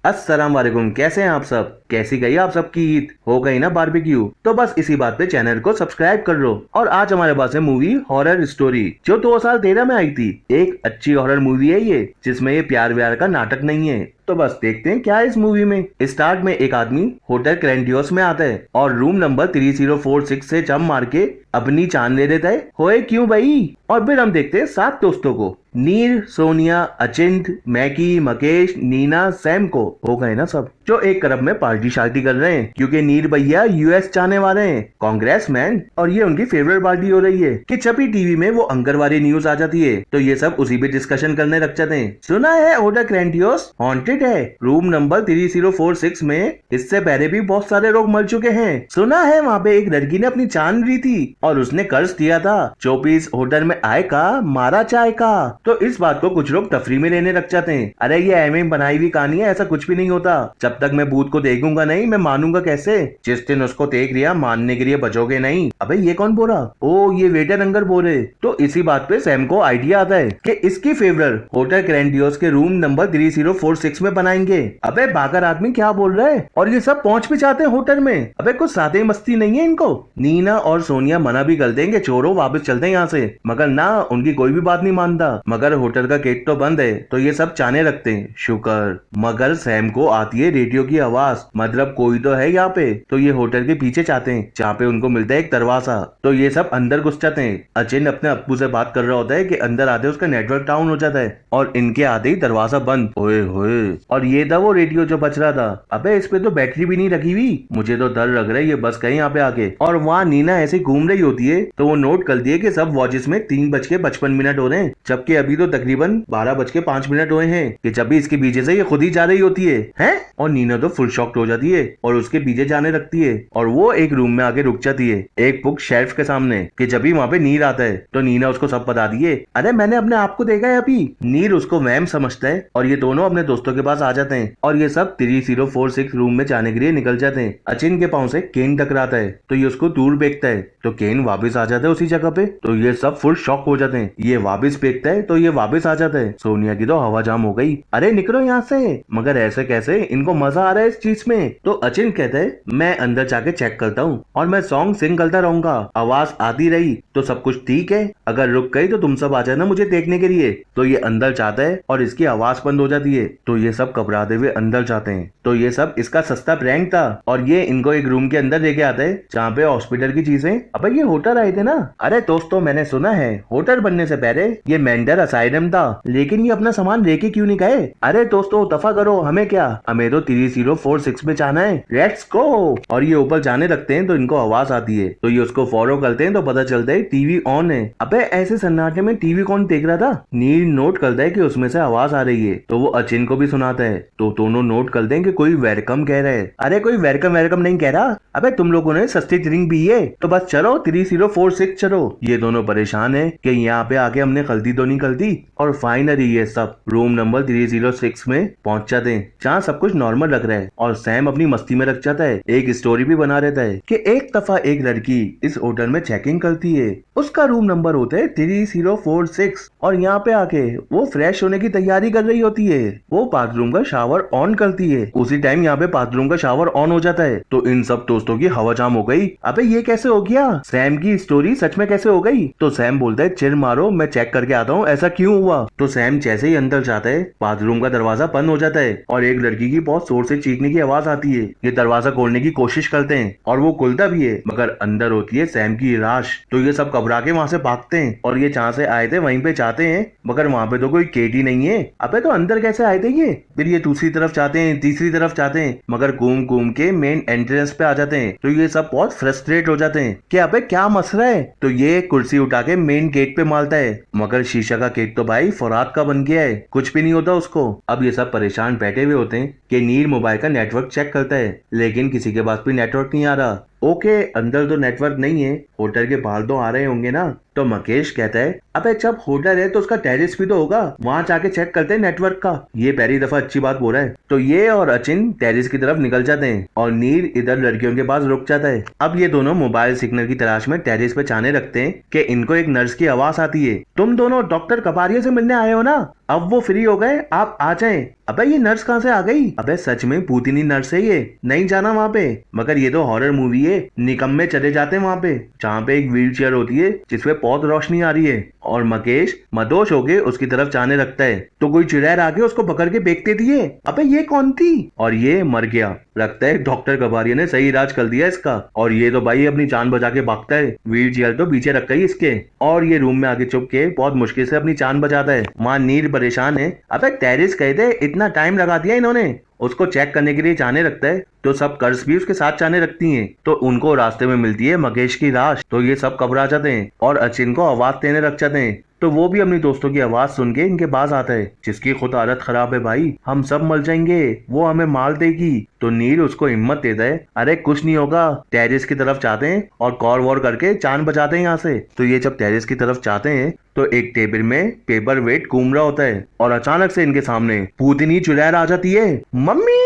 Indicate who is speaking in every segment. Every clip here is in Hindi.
Speaker 1: अस्सलाम वालेकुम। कैसे हैं आप सब? कैसी गई आप सबकी ईद? हो गई ना बारबेक्यू? तो बस इसी बात पे चैनल को सब्सक्राइब कर लो। और आज हमारे पास है मूवी हॉरर स्टोरी, जो 2013 में आई थी। एक अच्छी हॉरर मूवी है ये, जिसमें ये प्यार व्यार का नाटक नहीं है। तो बस देखते हैं क्या है इस मूवी में। स्टार्ट में एक आदमी होटल ग्रैंडियोस में आता है और रूम नंबर 3046 से जंप मार के अपनी जान ले लेता है। होए क्यों भाई? और फिर हम देखते हैं 7 दोस्तों को, नीर, सोनिया, अचिंत, मैकी, मकेश, नीना, सैम को। हो गए ना सब, जो एक क्लब में पार्टी शार्टी कर रहे हैं, क्योंकि नीर भैया यूएस जाने वाले हैं, कांग्रेस मैन। और ये उनकी फेवरेट पार्टी हो रही है कि जब भी टीवी में वो अंगरवाड़ी न्यूज आ जाती है तो ये सब उसी पे डिस्कशन करने लग जाते हैं। सुना है होटल ग्रैंडियोस हॉन्टेड है, रूम नंबर 3046 में इससे पहले भी बहुत सारे लोग मर चुके हैं। सुना है वहाँ पे एक लड़की ने अपनी जान ली थी और उसने कर्ज दिया था, जो भी इस होटल में आए का मारा चाय का। तो इस बात को कुछ लोग तफरी में लेने लग जाते हैं। अरे ये एम बनाई हुई कहानी है, ऐसा कुछ भी नहीं होता। जब तक मैं भूत को देखूंगा नहीं, मैं मानूंगा कैसे? जिस दिन उसको देख लिया, मानने के लिए बचोगे नहीं। अबे ये कौन बोला? ओ ये वेटर अंगर बोले। तो इसी बात पे सैम को आइडिया आता है कि इसकी फेवरेट होटल ग्रैंडियोस के रूम नंबर 3046 में बनाएंगे। अबे बागर आदमी क्या बोल रहा है? और ये सब पहुंच भी जाते हैं होटल में। अबे कुछ सादे मस्ती नहीं है इनको। नीना और सोनिया मना भी कर देंगे, छोड़ो वापस चलते हैं यहाँ से, मगर ना उनकी कोई भी बात नहीं मानता। मगर होटल का गेट तो बंद है, तो ये सब चाहने लगते हैं शुक्र। मगर सैम को आती है रेडियो की आवाज, मतलब कोई तो है यहाँ पे। तो ये होटल के पीछे चाहते हैं, जहाँ पे उनको मिलता है एक दरवाजा। तो ये सब अंदर घुस जाते हैं। अचिन अपने अप्पू से बात कर रहा होता है कि अंदर आते उसका नेटवर्क डाउन हो जाता है और इनके आते ही दरवाजा बंद। ओए होए। और ये था वो रेडियो जो बच रहा था। अबे इस पे तो बैटरी भी नहीं रखी हुई, मुझे तो डर लग रहा है ये बस कहीं यहाँ पे आके। और वहाँ नीना ऐसे घूम रही होती है, तो वो नोट कर दिए कि सब वॉचेस में 3:55 हो रहे हैं, जबकि अभी तो तकरीबन 12:05 हुए हैं कि जब भी इसके पीछे से ये खुद ही जा रही होती है। हैं? और नीना तो फुल शॉक्ड हो जाती है और उसके पीछे जाने लगती है और वो एक रूम में आके रुक जाती है, एक बुक शेल्फ के सामने, कि जब भी वहाँ पे नीर आता है तो नीना उसको सब बता दिए। अरे मैंने अपने आप को देखा है अभी। नीर उसको वहम समझता है और ये दोनों अपने दोस्तों के पास आ जाते हैं और ये सब 3046 रूम में जाने के लिए निकल जाते हैं। अचिन के पाँव से केन टकराता है तो ये उसको दूर फेंकता है, तो केन वापस आ जाता है उसी जगह पे। तो ये सब फुल शॉक हो जाते हैं। ये वापस फेंकता है तो ये वापस आ जाता है। सोनिया की तो हवा जाम हो गई, अरे निकलो यहाँ से। मगर ऐसे कैसे? इनको मजा आ रहा है इस चीज में। तो अचिन कहता है मैं अंदर जाके चेक करता हूँ और मैं सॉन्ग सिंग करता रहूंगा, आवाज आती रही तो सब कुछ ठीक है, अगर रुक गई तो तुम सब आ जाना मुझे देखने के लिए। तो ये अंदर जाता है और इसकी आवाज बंद हो जाती है, तो ये सब घबराते हुए अंदर जाते हैं। तो ये सब इसका सस्ता प्रैंक था और ये इनको एक रूम के अंदर लेके आता है जहाँ पे हॉस्पिटल की चीजें। अब ये होटल आए थे ना? अरे दोस्तों मैंने सुना है होटल बनने से पहले ये मेंटल असाइलम था, लेकिन ये अपना सामान लेके क्यों नहीं गए? अरे दोस्तों दफा करो, हमें क्या, हमें तो 3046 में जाना है, लेट्स गो। और ये ऊपर जाने लगते हैं तो इनको आवाज आती है, तो ये उसको फॉलो करते हैं तो पता चलता है टीवी ऑन है। अबे ऐसे सन्नाटे में टीवी कौन देख रहा था? नील नोट करता है कि उसमें से आवाज आ रही है, तो वो अचिन को भी सुनाता है, तो दोनों नोट करते हैं कि कोई वेलकम कह रहा है। अरे कोई वेलकम वेलकम नहीं कह रहा, अबे तुम लोगों ने सस्ती ड्रिंक पी है तो बस चलो 3046 चलो। ये दोनों परेशान है कि यहाँ पे आके हमने गलती तो नहीं कर दी। और फाइनली ये सब रूम नंबर 306 में पहुंच जाते हैं, जहाँ सब कुछ नॉर्मल लग रहा है और सैम अपनी मस्ती में लग जाता है। एक स्टोरी भी बना रहता है कि एक दफा एक लड़की इस होटल में चेकिंग करती है, उसका रूम नंबर होता है 3046 और यहाँ पे आके वो फ्रेश होने की तैयारी कर रही होती है। वो बाथरूम का शावर ऑन करती है, उसी टाइम यहाँ पे बाथरूम का शावर ऑन हो जाता है। तो इन सब दोस्तों की हवा जाम हो गई। अबे ये कैसे हो गया? सैम की स्टोरी सच में कैसे हो गई? तो सैम बोलता है चिल मारो, मैं चेक करके आता हूँ ऐसा क्यों हुआ। तो सैम जैसे ही अंदर जाता है बाथरूम का दरवाजा बंद हो जाता है और एक लड़की की बहुत जोर से चीखने की आवाज आती है। ये दरवाजा खोलने की कोशिश करते हैं और वो खुलता भी है, मगर अंदर होती है सैम की लाश। तो ये सब घबरा के वहाँ से भागते हैं और ये जहाँ से आए थे वहीं पे जाते हैं, मगर वहाँ पे तो कोई केटी नहीं है। अबे तो अंदर कैसे आए थे ये? फिर ये दूसरी तरफ जाते हैं, तीसरी तरफ जाते हैं, मगर घूम घूम के मेन एंट्रेंस पे आ जाते हैं। तो ये सब बहुत फ्रस्ट्रेट हो जाते हैं कि अबे क्या मसला है। तो ये कुर्सी उठा के मेन गेट पे मारता है, मगर शीशा का गेट तो भाई फौरात का बन गया है, कुछ भी नहीं होता उसको। अब ये सब परेशान बैठे हुए होते हैं कि नीर मोबाइल का नेटवर्क चेक करता है, लेकिन किसी के पास भी नेटवर्क नहीं आ रहा। ओके अंदर तो नेटवर्क नहीं है, होटल के बाहर तो आ रहे होंगे ना। तो मकेश कहता है अबे जब होटल है तो उसका टेरेस भी तो होगा, वहाँ जाके चेक करते हैं नेटवर्क का। ये पहली दफा अच्छी बात बोल रहा है। तो ये और अचिन टेरेस की तरफ निकल जाते हैं और नीर इधर लड़कियों के पास रुक जाता है। अब ये दोनों मोबाइल सिग्नल की तलाश में टेरेस पे जाने लगते हैं कि इनको एक नर्स की आवाज आती है, तुम दोनों डॉक्टर कपारिया से मिलने आए हो ना? अब वो फ्री हो गए, आप आ जाएं। अबे ये नर्स कहाँ से आ गई? अबे सच में पूतनी नर्स है ये, नहीं जाना वहाँ पे। मगर ये तो हॉरर मूवी है, निकम्मे चले जाते हैं वहाँ पे जहाँ पे एक व्हील चेयर होती है जिसपे बहुत रोशनी आ रही है और मकेश मदोश होके उसकी तरफ जाने लगता है तो कोई चुड़ैल आके उसको पकड़ के बेचते दिए। अबे ये कौन थी? और ये मर गया। लगता है डॉक्टर कबारिया ने सही इलाज कर दिया इसका। और ये तो भाई अपनी जान बचा के भागता है, व्हील चेयर तो पीछे रख गई इसके और ये रूम में आके चुप के बहुत मुश्किल से अपनी जान बचाता है। माँ नीर परेशान है। अबे टेरिस कहे थे, इतना टाइम लगा दिया इन्होंने। उसको चेक करने के लिए जाने लगता है तो सब कर्स भी उसके साथ जाने लगती हैं। तो उनको रास्ते में मिलती है मकेश की लाश। तो ये सब घबरा जाते हैं और अचिन को आवाज देने लग जाते हैं। तो वो भी अपनी दोस्तों की आवाज सुन के इनके पास आता है, जिसकी खुद हालत खराब है भाई, हम सब मर जाएंगे, वो हमें मार देगी। तो नील उसको हिम्मत देता है, अरे कुछ नहीं होगा, टेरिस की तरफ जाते हैं और कॉल वॉर करके जान बचाते हैं यहाँ से। तो ये जब टेरिस की तरफ जाते हैं तो एक टेबल में पेपर वेट घूम रहा होता है और अचानक से इनके सामने पूतनी चुड़ैल आ जाती है, मम्मी।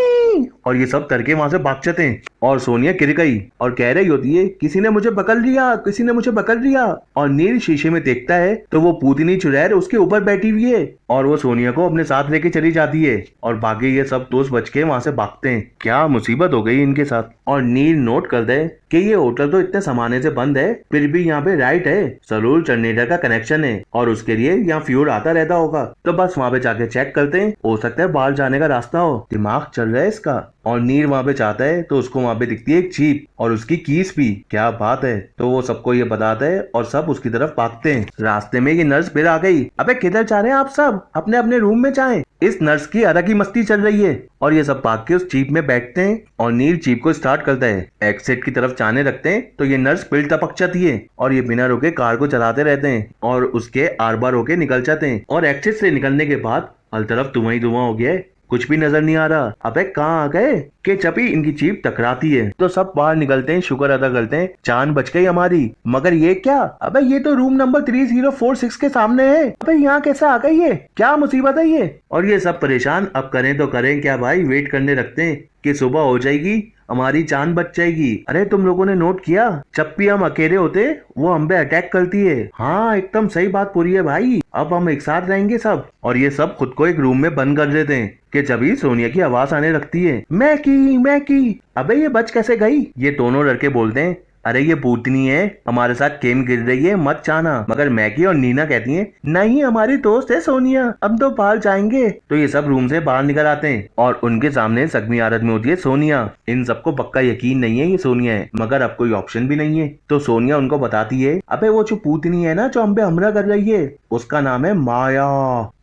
Speaker 1: और ये सब तरके वहां से भाग जाते हैं और सोनिया गिर गई और कह रही होती है, किसी ने मुझे पकड़ लिया, किसी ने मुझे पकड़ लिया। और नील शीशे में देखता है तो वो पूतनी चुड़ैल उसके ऊपर बैठी हुई है और वो सोनिया को अपने साथ लेके चली जाती है और बाकी ये सब दोस्त बच के वहां से भागते हैं। क्या मुसीबत हो गई इनके साथ। और नील नोट कर दे कि ये होटल तो इतने सामाने से बंद है, फिर भी यहाँ पे राइट है, जरूर जनरेटर का कनेक्शन है और उसके लिए यहाँ फ्यूल आता रहता होगा। तो बस वहाँ पे जाके चेक करते हैं, हो सकता है बाहर जाने का रास्ता हो। दिमाग चल रहा है इसका। और नीर वहाँ पे जाता है तो उसको वहाँ पे दिखती है एक जीप और उसकी कीज भी। क्या बात है। तो वो सबको ये बताता है और सब उसकी तरफ भागते हैं। रास्ते में ये नर्स फिर आ गई। अबे किधर जा रहे हैं आप सब? अपने अपने रूम में जाएं। इस नर्स की अलग ही मस्ती चल रही है और ये सब भाग के उस जीप में बैठते हैं और नील जीप को स्टार्ट करता है। एक्सिट की तरफ जाने लगते हैं तो ये नर्स फिर टपक जाती है और ये बिना रुके कार को चलाते रहते हैं और उसके आर बार होके निकल जाते हैं। और एक्सिट से निकलने के बाद हर तरफ धुआं ही धुआं हो गया है, कुछ भी नजर नहीं आ रहा। अबे कहाँ आ गए कि जब ही इनकी जीप टकराती है तो सब बाहर निकलते हैं, शुक्र अदा करते हैं जान बच गई हमारी। मगर ये क्या? अबे ये तो रूम नंबर 3046 के सामने है। अबे यहाँ कैसे आ गई है? क्या मुसीबत है ये? और ये सब परेशान, अब करें तो करें क्या भाई। वेट करने लगते हैं कि सुबह हो जाएगी, हमारी जान बच जाएगी। अरे तुम लोगों ने नोट किया, जब भी हम अकेले होते वो हम पे अटैक करती है। हाँ एकदम सही बात पूरी है भाई, अब हम एक साथ रहेंगे सब। और ये सब खुद को एक रूम में बंद कर देते हैं कि जब ही सोनिया की आवाज आने लगती है, मैकी। अबे ये बच कैसे गई? ये दोनों लड़के बोलते हैं, अरे ये पूतनी है, हमारे साथ गेम गिर रही है, मत जाना। मगर मैगी और नीना कहती हैं, नहीं हमारी दोस्त है सोनिया, अब तो बाहर जाएंगे। तो ये सब रूम से बाहर निकल आते हैं और उनके सामने जख्मी हालत में होती है सोनिया। इन सबको पक्का यकीन नहीं है ये सोनिया है, मगर अब कोई ऑप्शन भी नहीं है। तो सोनिया उनको बताती है, अबे वो जो पूतनी है ना जो हम पे हमला कर रही है, उसका नाम है माया।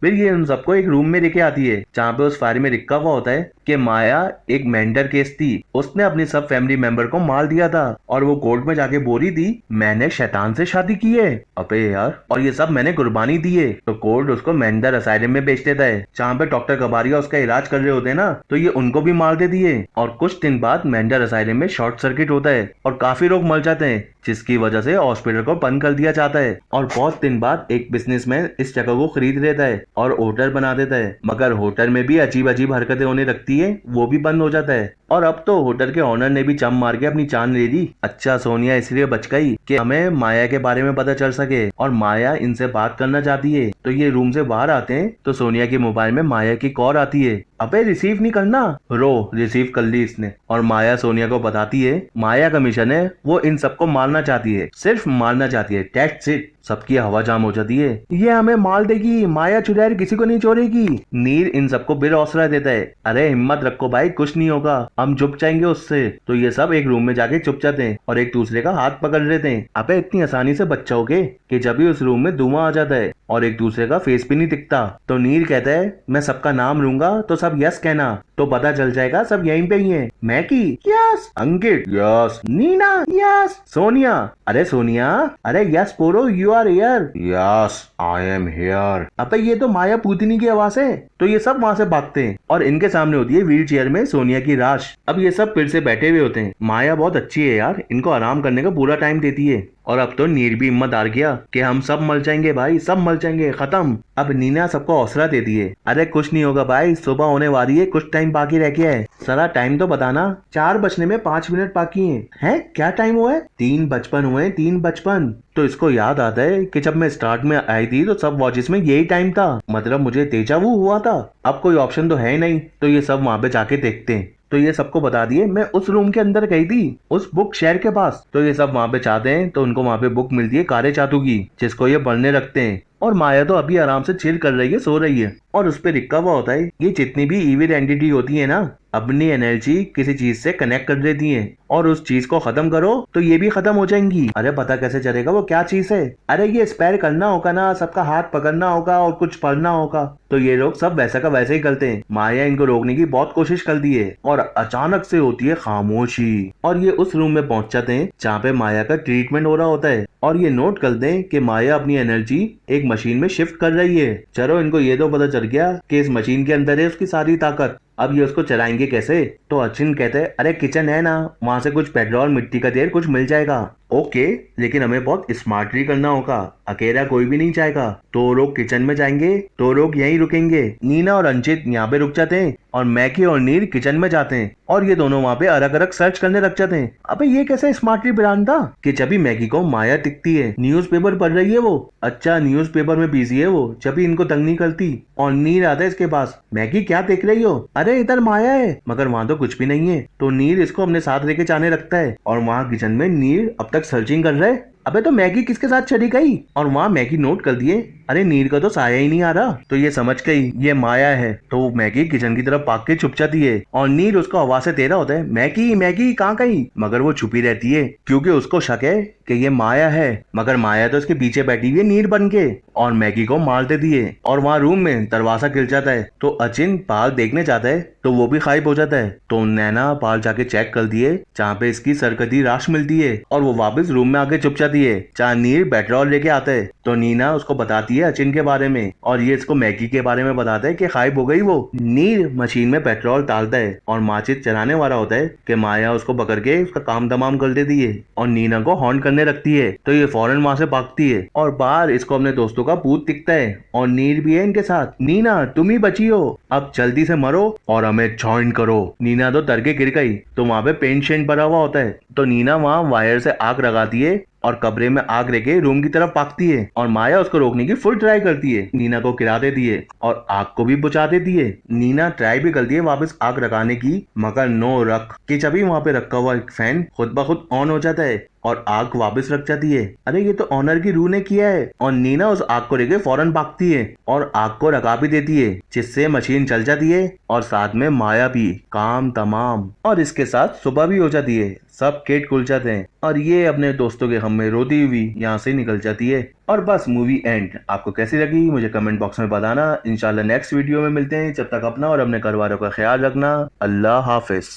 Speaker 1: फिर ये उन सबको एक रूम में लेके आती है जहाँ पे उस फाइल में लिखा हुआ होता है कि माया एक मेंटर केस थी, उसने अपनी सब फैमिली मेंबर को मार दिया था और वो कोर्ट में जाके बोल रही थी, मैंने शैतान से शादी की है। अबे यार, और ये सब मैंने कुर्बानी दी है। तो कोर्ट उसको मेंटल असाइलम में बेच देता है जहाँ पे डॉक्टर कबारिया उसका इलाज कर रहे होते हैं ना, तो ये उनको भी मार देती है। और कुछ दिन बाद मेंटल असाइलम में शॉर्ट सर्किट होता है और काफी लोग मर जाते हैं, जिसकी वजह से हॉस्पिटल को बंद कर दिया जाता है। और बहुत दिन बाद एक बिजनेसमैन इस जगह को खरीद लेता है और होटल बना देता है। मगर होटल में भी अजीब अजीब हरकतें होने लगती है, वो भी बंद हो जाता है। और अब तो होटल के ओनर ने भी चम मार के अपनी जान ले ली। अच्छा सोनिया इसलिए बच गई कि हमें माया के बारे में पता चल सके और माया इनसे बात करना चाहती है। तो ये रूम से बाहर आते हैं तो सोनिया के मोबाइल में माया की कॉल आती है। अबे रिसीव नहीं करना, रो रिसीव कर ली इसने। और माया सोनिया को बताती है, माया का मिशन है, वो इन सबको मारना चाहती है, सिर्फ मारना चाहती है, दैट्स इट। सबकी हवा जाम हो जाती है, ये हमें मार देगी, माया चुड़ैल किसी को नहीं छोड़ेगी। नीर इन सबको बिर हौसला देता है, अरे हिम्मत रखो भाई, कुछ नहीं होगा, हम चुप जाएंगे उससे। तो ये सब एक रूम में जाके चुप जाते हैं और एक दूसरे का हाथ पकड़ लेते हैं। अबे इतनी आसानी से बच जाओगे कि जब भी उस रूम में धुआं आ जाता है और एक दूसरे का फेस भी नहीं दिखता। तो नीर कहता है, मैं सबका नाम लूंगा तो सब यस कहना, तो पता चल जाएगा सब यहीं पे ही है। मैकी yes, Ankit yes, Neena yes, Sonia अरे सोनिया अरे यस बोलो, you are here. Yes I am here. अबे ये तो माया पूतनी की आवाज है। तो ये सब वहाँ से भागते हैं और इनके सामने होती है व्हील चेयर में सोनिया की लाश। अब ये सब फिर से बैठे हुए होते हैं। माया बहुत अच्छी है यार, इनको आराम करने का पूरा टाइम देती है। और अब तो नीर भी हिम्मत हार गया कि हम सब मर जाएंगे भाई, सब मर जाएंगे, खत्म। अब नीना सबको हौसला देती है, अरे कुछ नहीं होगा भाई, सुबह होने वाली है, कुछ टाइम टाइम बाकी रह गया है? सारा टाइम तो बताना। 4 बजने में 5 मिनट बाकी हैं। क्या टाइम हुआ है? 3:55 हुए, 3:55। तो इसको याद आता है कि जब मैं स्टार्ट में आई थी तो सब वॉचेस में यही टाइम था, मतलब मुझे डेजा वू हुआ था। अब कोई ऑप्शन तो है ही नहीं, तो ये सब वहाँ पे जाके देखते हैं। तो ये सबको बता दिए मैं उस रूम के अंदर गई थी, उस बुक शेयर के पास। तो ये सब वहाँ पे चाहते हैं, तो उनको वहाँ पे बुक मिलती है कारे जादू की, जिसको ये पढ़ने रखते हैं। और माया तो अभी आराम से चिल कर रही है, सो रही है। और उस पे लिखा हुआ होता है ये जितनी भी इविल एंटिटी होती है ना, अपनी एनर्जी किसी चीज से कनेक्ट कर देती है और उस चीज को खत्म करो तो ये भी खत्म हो जाएंगी। अरे पता कैसे चलेगा वो क्या चीज है? अरे ये स्पेयर करना होगा ना, सबका हाथ पकड़ना होगा और कुछ पढ़ना होगा। तो ये लोग सब वैसा का वैसे ही करते हैं। माया इनको रोकने की बहुत कोशिश करती है और अचानक से होती है खामोशी, और ये उस रूम में पहुंच जाते हैं जहाँ पे माया का ट्रीटमेंट हो रहा होता है। और ये नोट कर दें कि माया अपनी एनर्जी एक मशीन में शिफ्ट कर रही है। चलो इनको ये तो पता चल गया कि इस मशीन के अंदर है उसकी सारी ताकत। अब ये उसको चलाएंगे कैसे? तो अचिन कहते हैं अरे किचन है ना, वहां से कुछ पेट्रोल, मिट्टी का तेल कुछ मिल जाएगा। ओके, लेकिन हमें बहुत स्मार्टली करना होगा, अकेला कोई भी नहीं जाएगा। तो लोग किचन में जाएंगे, तो लोग यहीं रुकेंगे। नीना और अंचित यहाँ पे रुक जाते हैं और मैकी और नीर किचन में जाते हैं और ये दोनों वहाँ पे अलग अलग सर्च करने लग जाते हैं। अबे ये कैसे स्मार्टली प्लान था कि जब भी मैगी को माया दिखती है, न्यूज़पेपर पढ़ रही है वो, अच्छा न्यूज़पेपर में बिजी है वो, जब भी इनको तंग नहीं करती। और नीर आता है इसके पास, मैगी क्या देख रही हो? अरे इधर माया है, मगर वहाँ तो कुछ भी नहीं है। तो नीर इसको अपने साथ लेके जाने लगता है और वहाँ किचन में नीर अब तक सर्चिंग कर रहा है। अबे तो मैगी किसके साथ चली गई? और वहाँ मैगी नोट कर दिए अरे नीर का तो साया ही नहीं आ रहा, तो ये समझ गई ये माया है। तो मैगी किचन की तरफ भाग के छुप जाती है और नीर उसको आवाज से दे रहा होता है मैगी मैगी कहाँ गई, मगर वो छुपी रहती है क्योंकि उसको शक है कि ये माया है। मगर माया तो इसके पीछे बैठी हुई है नीर बन के और मैगी को मार देती है। और वहाँ रूम में दरवाजा गिर जाता है तो अचिन पाल देखने जाता है तो वो भी गायब हो जाता है। तो नैना पाल जाके चेक कर दिए जहाँ पे इसकी सरकती राश मिलती है और वो वापस रूम में आके छुप जाती है जहाँ नीर पेट्रोल लेके आता है। तो नीना उसको बताती है अचिन के बारे में और ये इसको मैगी के बारे में बताता है कि गायब हो गई वो। नीर मशीन में पेट्रोल डालता है और माचिस चलाने वाला होता है कि माया उसको पकड़ के उसका काम तमाम कर देती है और नीना को हॉर्न करने रखती है। तो ये फौरन वहां से भागती है और बाहर इसको अपने दोस्तों का भूत दिखता है और नीर भी है इनके साथ। नीना तुम ही बची हो, अब जल्दी से मरो और हमें ज्वाइन करो। नीना तो डर के गिर गई। तो वहाँ पे पेंट शेंट भरा हुआ होता है तो नीना वहाँ वायर से आग लगाती है और कमरे में आग लेके रूम की तरफ भागती है और माया उसको रोकने की फुल ट्राई करती है, नीना को गिरा देती है और आग को भी बुझा देती है। नीना ट्राई भी करती है वापस आग लगाने की, मगर नो रख कि जब भी वहाँ पे रखा हुआ एक फैन खुद ब खुद ऑन हो जाता है और आग वापस रख जाती है। अरे ये तो ऑनर की रूह ने किया है। और नीना उस आग को लेके फौरन भागती है और आग को लगा भी देती है जिससे मशीन चल जाती है और साथ में माया भी, काम तमाम। और इसके साथ सुबह भी हो जाती है, सब गेट खुल जाते हैं और ये अपने दोस्तों के गम में रोती हुई यहाँ से निकल जाती है। और बस मूवी एंड। आपको कैसी लगी मुझे कमेंट बॉक्स में बताना। इंशाल्लाह नेक्स्ट वीडियो में मिलते हैं। जब तक अपना और अपने घर वालों का ख्याल रखना। अल्लाह हाफिज।